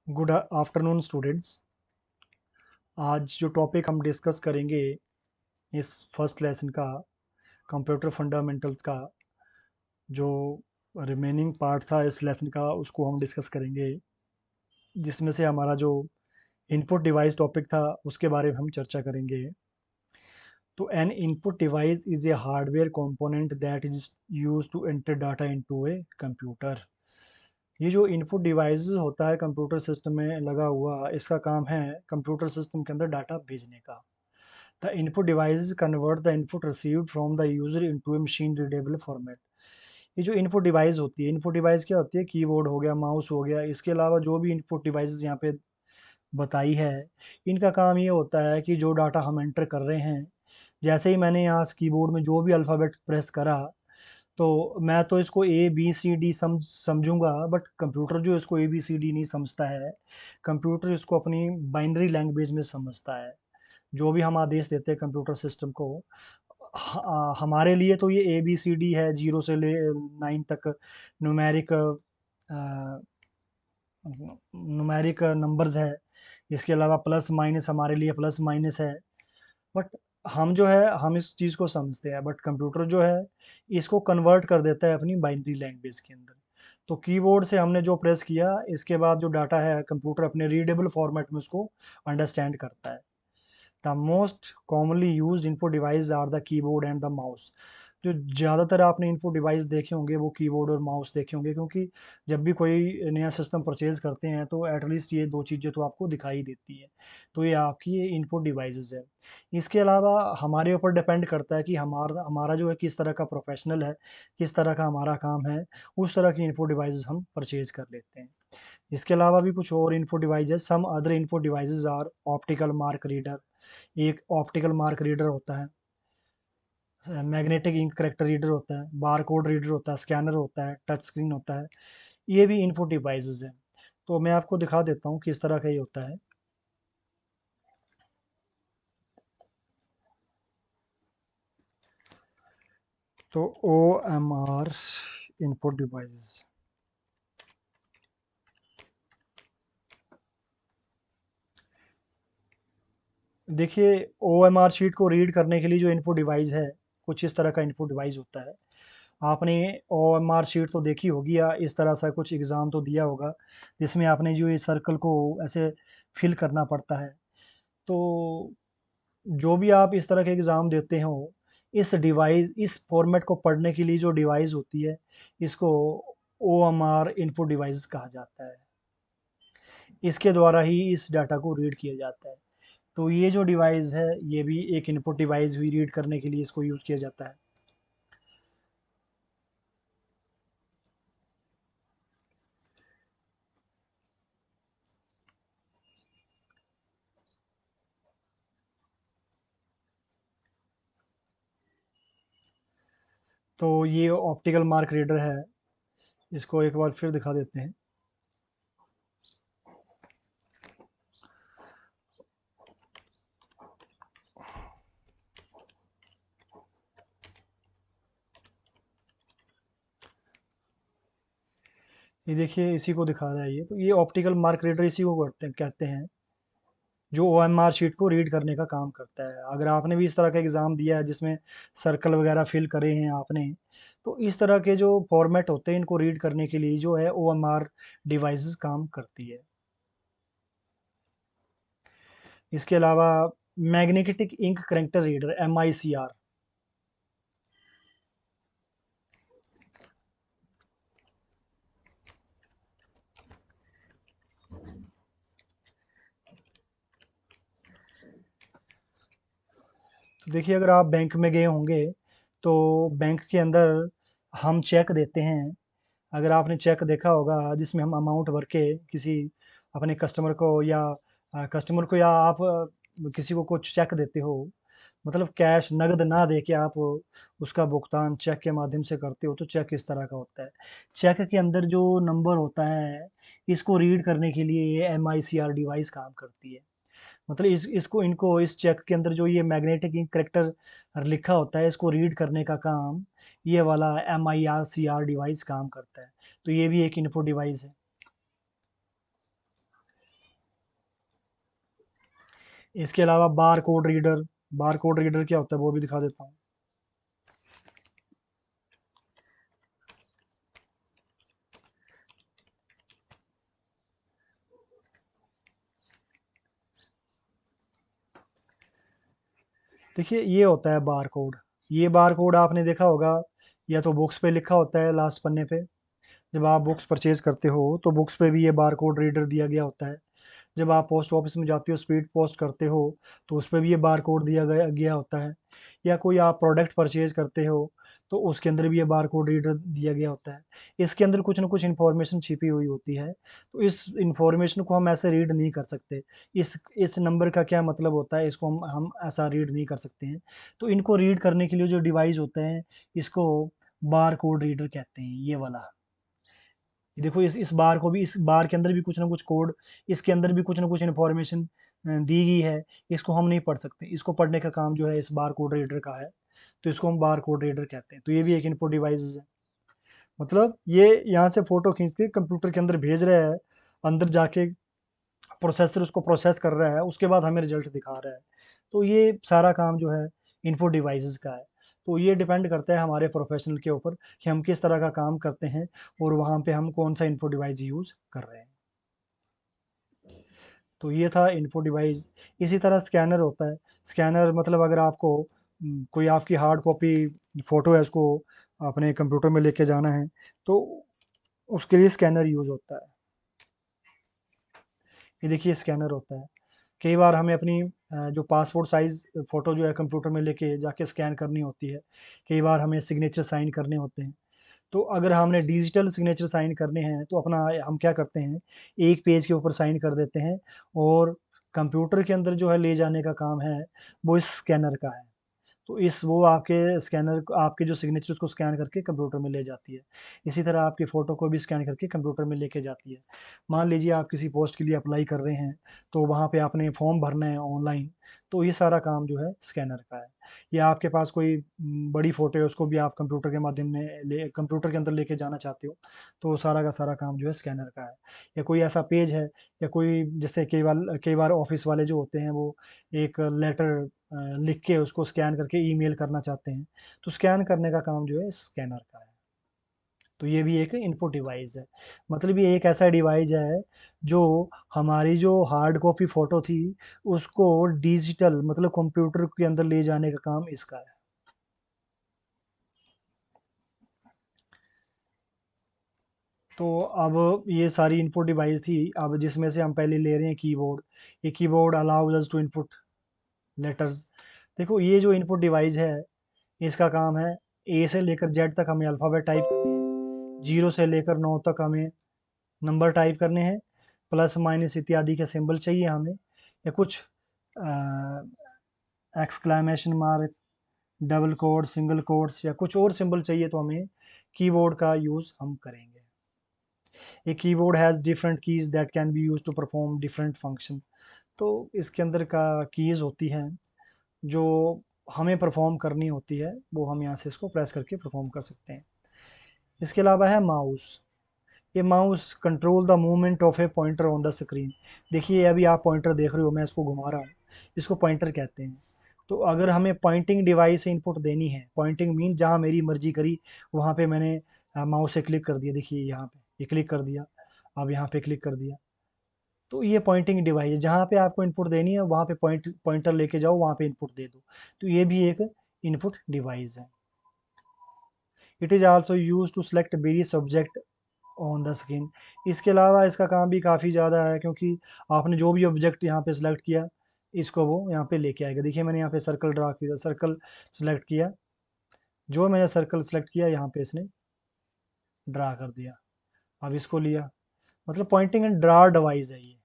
Good afternoon students. आज जो topic हम डिस्कस करेंगे इस फर्स्ट लेसन का, कंप्यूटर फंडामेंटल्स का जो रिमेनिंग पार्ट था इस लेसन का, उसको हम डिस्कस करेंगे, जिसमें से हमारा जो इनपुट डिवाइस टॉपिक था उसके बारे में हम चर्चा करेंगे। तो an input device is a hardware component that is use to enter data into a computer. ये जो इनपुट डिवाइस होता है कंप्यूटर सिस्टम में लगा हुआ, इसका काम है कंप्यूटर सिस्टम के अंदर डाटा भेजने का। The input devices convert the input received from the user into a machine readable format। ये जो इनपुट डिवाइस होती है, इनपुट डिवाइस क्या होती है? कीबोर्ड हो गया, माउस हो गया, इसके अलावा जो भी इनपुट डिवाइसेस यहाँ पे बताई है, इनका काम ये होता है कि जो डाटा हम एंटर कर रहे हैं, जैसे ही मैंने यहाँ कीबोर्ड में जो भी अल्फ़ाबेट प्रेस करा, तो मैं तो इसको ए बी सी डी समझूंगा, बट कंप्यूटर जो इसको ए बी सी डी नहीं समझता है। कंप्यूटर इसको अपनी बाइनरी लैंग्वेज में समझता है। जो भी हम आदेश देते हैं कंप्यूटर सिस्टम को, हमारे लिए तो ये ए बी सी डी है, 0 से ले 9 तक न्यूमेरिक न्यूमेरिक नंबर्स है। इसके अलावा प्लस माइनस हमारे लिए प्लस माइनस है। बट हम जो है हम इस चीज़ को समझते हैं, बट कंप्यूटर जो है इसको कन्वर्ट कर देता है अपनी बाइनरी लैंग्वेज के अंदर। तो कीबोर्ड से हमने जो प्रेस किया, इसके बाद जो डाटा है कंप्यूटर अपने रीडेबल फॉर्मेट में उसको अंडरस्टैंड करता है। The most commonly used input device are the keyboard and the mouse. जो ज़्यादातर आपने इनपुट डिवाइस देखे होंगे वो कीबोर्ड और माउस देखे होंगे, क्योंकि जब भी कोई नया सिस्टम परचेज करते हैं तो एटलीस्ट ये दो चीज़ें तो आपको दिखाई देती है। तो ये आपकी ये इनपुट डिवाइसेस है। इसके अलावा हमारे ऊपर डिपेंड करता है कि हमारा हमारा जो है किस तरह का प्रोफेशनल है, किस तरह का हमारा काम है, उस तरह की इनपुट डिवाइसेस हम परचेज कर लेते हैं। इसके अलावा भी कुछ और input devices, some other input devices are optical mark reader. एक ऑप्टिकल मार्क रीडर होता है, मैग्नेटिक इंक करेक्टर रीडर होता है, बार कोड रीडर होता है, स्कैनर होता है, टच स्क्रीन होता है। ये भी इनपुट डिवाइसेस हैं। तो मैं आपको दिखा देता हूँ किस तरह का ये होता है। तो O M R input device, देखिए ओ एम आर शीट को रीड करने के लिए जो इनपुट डिवाइस है, कुछ इस तरह का इनपुट डिवाइस होता है। आपने ओ एम आर शीट तो देखी होगी, या इस तरह सा कुछ एग्ज़ाम तो दिया होगा, जिसमें आपने जो ये सर्कल को ऐसे फिल करना पड़ता है। तो जो भी आप इस तरह के एग्ज़ाम देते हो, इस फॉर्मेट को पढ़ने के लिए जो डिवाइस होती है, इसको O M R input device कहा जाता है। इसके द्वारा ही इस डाटा को रीड किया जाता है। तो ये जो डिवाइस है, ये भी एक इनपुट डिवाइस भी रीड करने के लिए इसको यूज़ किया जाता है। तो ये ऑप्टिकल मार्क रीडर है, इसको एक बार फिर दिखा देते हैं। ये देखिए, इसी को दिखा रहा है ये। तो ये ऑप्टिकल मार्क रीडर इसी को कहते हैं, जो ओएमआर शीट को रीड करने का काम करता है। अगर आपने भी इस तरह का एग्ज़ाम दिया है जिसमें सर्कल वगैरह फिल करे हैं आपने, तो इस तरह के जो फॉर्मेट होते हैं इनको रीड करने के लिए जो है ओएमआर डिवाइसेस काम करती है। इसके अलावा magnetic ink character reader, MICR। तो देखिए, अगर आप बैंक में गए होंगे तो बैंक के अंदर हम चेक देते हैं। अगर आपने चेक देखा होगा जिसमें हम अमाउंट भर के किसी अपने कस्टमर को या आप किसी को कुछ चेक देते हो, मतलब कैश नगद ना दे के आप उसका भुगतान चेक के माध्यम से करते हो, तो चेक इस तरह का होता है। चेक के अंदर जो नंबर होता है, इसको रीड करने के लिए ये MICR डिवाइस काम करती है। मतलब इस चेक के अंदर जो ये मैग्नेटिक इंक करेक्टर लिखा होता है, इसको रीड करने का काम ये वाला MICR डिवाइस काम करता है। तो ये भी एक इनपुट डिवाइस है। इसके अलावा बार कोड रीडर क्या होता है वो भी दिखा देता हूँ। देखिए ये होता है बार कोड। ये बार कोड आपने देखा होगा, या तो बुक्स पे लिखा होता है लास्ट पन्ने पे। जब आप बुक्स परचेज करते हो तो बुक्स पे भी ये बार कोड रीडर दिया गया होता है। जब आप पोस्ट ऑफिस में जाते हो स्पीड पोस्ट करते हो तो उस पे भी ये बार कोड दिया गया गया होता है। या कोई आप प्रोडक्ट परचेज करते हो तो उसके अंदर भी ये बार कोड रीडर दिया गया होता है। इसके अंदर कुछ ना कुछ इन्फॉर्मेशन छिपी हुई होती है, तो इस इन्फॉर्मेशन को हम ऐसे रीड नहीं कर सकते। इस नंबर का क्या मतलब होता है, इसको हम ऐसा रीड नहीं कर सकते हैं। तो इनको रीड करने के लिए जो डिवाइस होते हैं, इसको बार कोड रीडर कहते हैं, ये वाला। ये देखो इस बार को भी, इस बार के अंदर भी कुछ ना कुछ कोड, इसके अंदर भी कुछ ना कुछ इन्फॉर्मेशन दी गई है। इसको हम नहीं पढ़ सकते, इसको पढ़ने का काम जो है इस बार कोड रीडर का है। तो इसको हम बार कोड रीडर कहते हैं। तो ये भी एक इनपुट डिवाइस है। मतलब ये यहाँ से फोटो खींच के कंप्यूटर के अंदर भेज रहा है, अंदर जाके प्रोसेसर उसको प्रोसेस कर रहा है, उसके बाद हमें रिजल्ट दिखा रहा है। तो ये सारा काम जो है इनपुट डिवाइसेस का है। तो ये डिपेंड करता है हमारे प्रोफेशनल के ऊपर कि हम किस तरह का काम करते हैं और वहाँ पे हम कौन सा इनपुट डिवाइस यूज़ कर रहे हैं। तो ये था इनपुट डिवाइस। इसी तरह स्कैनर होता है। स्कैनर मतलब अगर आपको कोई आपकी हार्ड कॉपी फ़ोटो है, उसको अपने कंप्यूटर में लेके जाना है, तो उसके लिए स्कैनर यूज़ होता है। ये देखिए स्कैनर होता है। कई बार हमें अपनी जो पासपोर्ट साइज़ फ़ोटो जो है कंप्यूटर में लेके जाके स्कैन करनी होती है। कई बार हमें सिग्नेचर साइन करने होते हैं। तो अगर हमने डिजिटल सिग्नेचर साइन करने हैं तो अपना हम क्या करते हैं, एक पेज के ऊपर साइन कर देते हैं, और कंप्यूटर के अंदर जो है ले जाने का काम है वो इस स्कैनर का है। तो इस वो आपके स्कैनर आपके जो सिग्नेचर उसको स्कैन करके कंप्यूटर में ले जाती है। इसी तरह आपकी फ़ोटो को भी स्कैन करके कंप्यूटर में लेके जाती है। मान लीजिए आप किसी पोस्ट के लिए अप्लाई कर रहे हैं, तो वहाँ पे आपने फॉर्म भरना है ऑनलाइन, तो ये सारा काम जो है स्कैनर का है। या आपके पास कोई बड़ी फ़ोटो है, उसको भी आप कंप्यूटर के माध्यम में ले कंप्यूटर के अंदर लेके जाना चाहते हो, तो सारा का सारा काम जो है स्कैनर का है। या कोई ऐसा पेज है, या कोई जैसे कई बार ऑफ़िस वाले जो होते हैं वो एक लेटर लिख के उसको स्कैन करके ईमेल करना चाहते हैं, तो स्कैन करने का काम जो है स्कैनर का है। तो ये भी एक इनपुट डिवाइस है। मतलब ये एक ऐसा डिवाइस है जो हमारी जो हार्ड कॉपी फ़ोटो थी, उसको डिजिटल मतलब कंप्यूटर के अंदर ले जाने का काम इसका है। तो अब ये सारी इनपुट डिवाइस थी। अब जिसमें से हम पहले ले रहे हैं कीबोर्ड। ये keyboard allows us to input letters. देखो ये जो इनपुट डिवाइस है, इसका काम है ए से लेकर जेड तक हमें अल्फ़ाबेट टाइप करने हैं, 0 से लेकर 9 तक हमें नंबर टाइप करने हैं, प्लस माइनस इत्यादि के सिंबल चाहिए हमें, या कुछ exclamation mark, double quote, single quotes, या कुछ और सिंबल चाहिए तो हमें कीबोर्ड का यूज़ हम करेंगे। ये keyboard has different keys that can be used to perform different function. तो इसके अंदर का कीज़ होती हैं जो हमें परफॉर्म करनी होती है, वो हम यहाँ से इसको प्रेस करके परफॉर्म कर सकते हैं। इसके अलावा है माउस। ये mouse control the movement of A pointer on the screen. देखिए अभी आप पॉइंटर देख रहे हो, मैं इसको घुमा रहा हूँ, इसको पॉइंटर कहते हैं। तो अगर हमें पॉइंटिंग डिवाइस से इनपुट देनी है, पॉइंटिंग मीन जहाँ मेरी मर्जी करी वहाँ पे मैंने माउस से क्लिक कर दिया। देखिए यहाँ पे ये क्लिक कर दिया, अब यहाँ पे क्लिक कर दिया। तो ये पॉइंटिंग डिवाइस है, जहाँ पे आपको इनपुट देनी है वहाँ पे पॉइंटर लेके जाओ, वहाँ पे इनपुट दे दो। तो ये भी एक इनपुट डिवाइस है। It is also use to select various object on the screen. इसके अलावा इसका काम भी काफ़ी ज़्यादा है, क्योंकि आपने जो भी ऑब्जेक्ट यहाँ पे सिलेक्ट किया, इसको वो यहाँ पे लेके आएगा। देखिए मैंने यहाँ पे सर्कल ड्रा किया, सर्कल सेलेक्ट किया, जो मैंने सर्कल सेलेक्ट किया यहाँ पे इसने ड्रा कर दिया। अब इसको लिया, मतलब पॉइंटिंग एंड ड्रा डिवाइस है ये।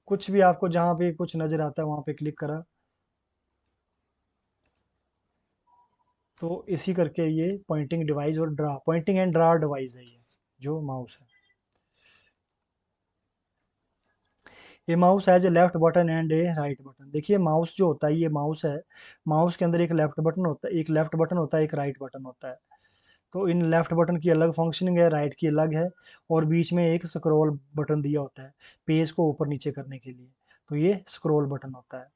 कुछ भी आपको जहाँ पे कुछ नज़र आता है वहाँ पे क्लिक करा, तो इसी करके ये पॉइंटिंग डिवाइस और draw, pointing and draw device है ये जो माउस है। ये mouse has a left button and a right button. देखिए माउस जो होता है, ये माउस है, माउस के अंदर एक लेफ्ट बटन होता है, एक लेफ्ट बटन होता है, एक राइट बटन होता है। तो इन लेफ्ट बटन की अलग फंक्शनिंग है, राइट की अलग है, और बीच में एक स्क्रॉल बटन दिया होता है पेज को ऊपर नीचे करने के लिए। तो ये स्क्रॉल बटन होता है।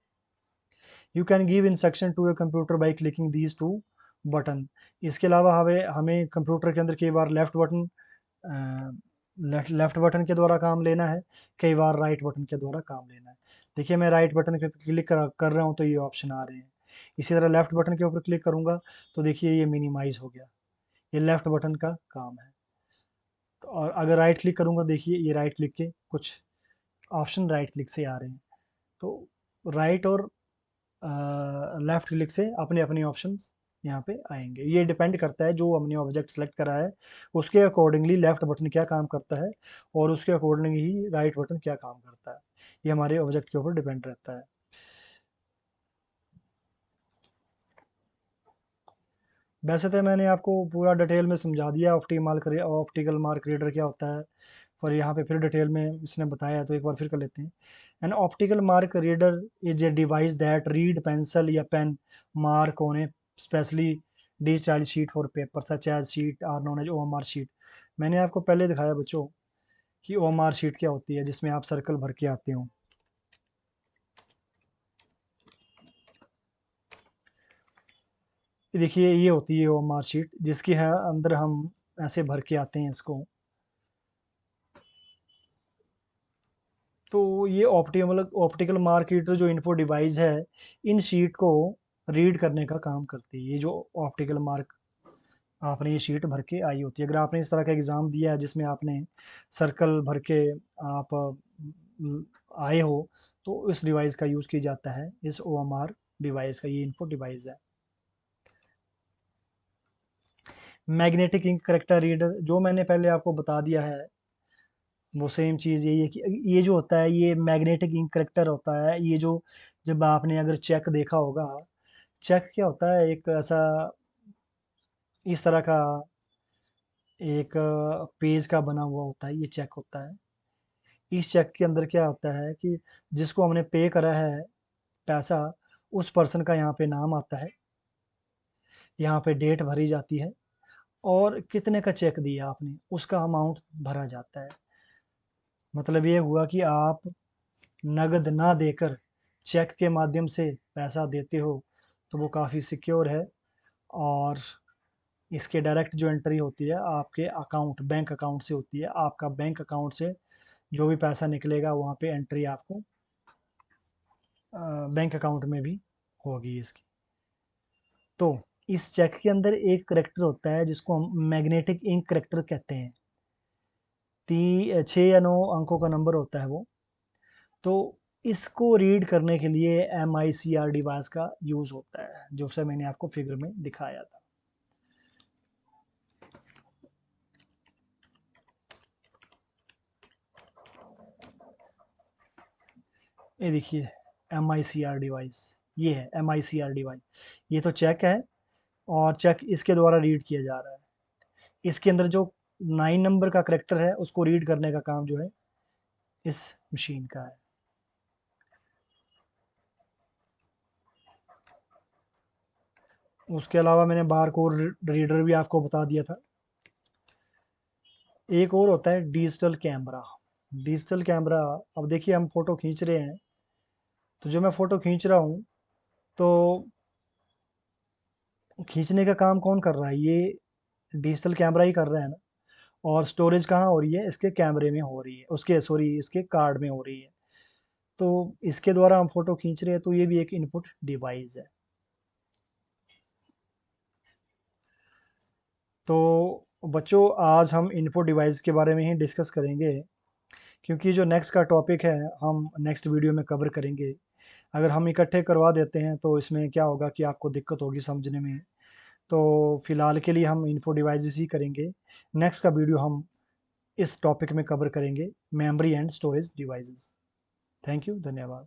You can give instruction to a computer by clicking these two button. इसके अलावा हमें हमें कंप्यूटर के अंदर कई बार लेफ्ट बटन के द्वारा काम लेना है, कई बार राइट बटन के द्वारा काम लेना है। देखिए मैं राइट बटन पे क्लिक कर रहा हूँ तो ये ऑप्शन आ रहे हैं। इसी तरह लेफ्ट बटन के ऊपर क्लिक करूँगा तो देखिए ये मिनिमाइज हो गया, ये लेफ्ट बटन का काम है। तो और अगर राइट क्लिक करूँगा देखिए ये राइट क्लिक के कुछ ऑप्शन राइट क्लिक से आ रहे हैं। तो राइट और लेफ्ट क्लिक से अपने अपने ऑप्शंस यहाँ पे आएंगे। ये डिपेंड करता है जो हमने ऑब्जेक्ट सेलेक्ट करा है उसके अकॉर्डिंगली लेफ्ट बटन क्या काम करता है और उसके अकॉर्डिंग ही राइट बटन क्या काम करता है। ये हमारे ऑब्जेक्ट के ऊपर डिपेंड रहता है। वैसे तो मैंने आपको पूरा डिटेल में समझा दिया ऑप्टिकल मार्क रीडर क्या होता है, पर यहाँ पे फिर डिटेल में इसने बताया है तो एक बार फिर कर लेते हैं। An optical mark reader is a device that read pencil या pen mark on a specially digital sheet for paper such as sheet are known as OMR sheet. मैंने आपको पहले दिखाया बच्चों कि ओएमआर शीट क्या होती है, जिसमें आप सर्कल भर के आते हो। देखिए ये होती है ओएमआर शीट जिसके है अंदर हम ऐसे भर के आते हैं इसको। तो ये ऑप्टिकल मार्क रीडर जो इनपुट डिवाइस है इन शीट को रीड करने का काम करती है। ये जो ऑप्टिकल मार्क आपने ये शीट भर के आई होती है, अगर आपने इस तरह का एग्ज़ाम दिया है जिसमें आपने सर्कल भर के आप आए हो तो इस डिवाइस का यूज़ किया जाता है, इस ओएमआर डिवाइस का। ये इनपुट डिवाइस है। मैग्नेटिक इंक करेक्टर रीडर जो मैंने पहले आपको बता दिया है वो सेम चीज़ यही है कि ये जो होता है ये मैग्नेटिक इंक करेक्टर होता है। ये जो जब आपने अगर चेक देखा होगा, चेक क्या होता है, एक ऐसा इस तरह का एक पेज का बना हुआ होता है, ये चेक होता है। इस चेक के अंदर क्या होता है कि जिसको हमने पे करा है पैसा, उस पर्सन का यहाँ पे नाम आता है, यहाँ पे डेट भरी जाती है और कितने का चेक दिया आपने उसका अमाउंट भरा जाता है। मतलब ये हुआ कि आप नगद ना देकर चेक के माध्यम से पैसा देते हो तो वो काफ़ी सिक्योर है। और इसके डायरेक्ट जो एंट्री होती है आपके अकाउंट बैंक अकाउंट से होती है। आपका बैंक अकाउंट से जो भी पैसा निकलेगा वहाँ पे एंट्री आपको बैंक अकाउंट में भी होगी इसकी। तो इस चेक के अंदर एक करेक्टर होता है जिसको हम मैग्नेटिक इंक करेक्टर कहते हैं। 6 या 9 अंकों का नंबर होता है वो। तो इसको रीड करने के लिए MICR डिवाइस का यूज़ होता है, जो से मैंने आपको फिगर में दिखाया था। ये देखिए MICR डिवाइस, ये है MICR डिवाइस। ये तो चेक है और चेक इसके द्वारा रीड किया जा रहा है। इसके अंदर जो 9 नंबर का करेक्टर है उसको रीड करने का काम जो है इस मशीन का है। उसके अलावा मैंने बार कोड रीडर भी आपको बता दिया था। एक और होता है डिजिटल कैमरा। डिजिटल कैमरा, अब देखिए हम फोटो खींच रहे हैं तो जो मैं फोटो खींच रहा हूँ तो खींचने का काम कौन कर रहा है, ये डिजिटल कैमरा ही कर रहा है ना। और स्टोरेज कहाँ हो रही है, इसके कैमरे में हो रही है, उसके सॉरी इसके कार्ड में हो रही है। तो इसके द्वारा हम फोटो खींच रहे हैं तो ये भी एक इनपुट डिवाइस है। तो बच्चों आज हम इनपुट डिवाइस के बारे में ही डिस्कस करेंगे, क्योंकि जो नेक्स्ट का टॉपिक है हम नेक्स्ट वीडियो में कवर करेंगे। अगर हम इकट्ठे करवा देते हैं तो इसमें क्या होगा कि आपको दिक्कत होगी समझने में। तो फिलहाल के लिए हम इन्फो डिवाइसेस ही करेंगे। नेक्स्ट का वीडियो हम इस टॉपिक में कवर करेंगे, memory and storage devices. Thank you, धन्यवाद।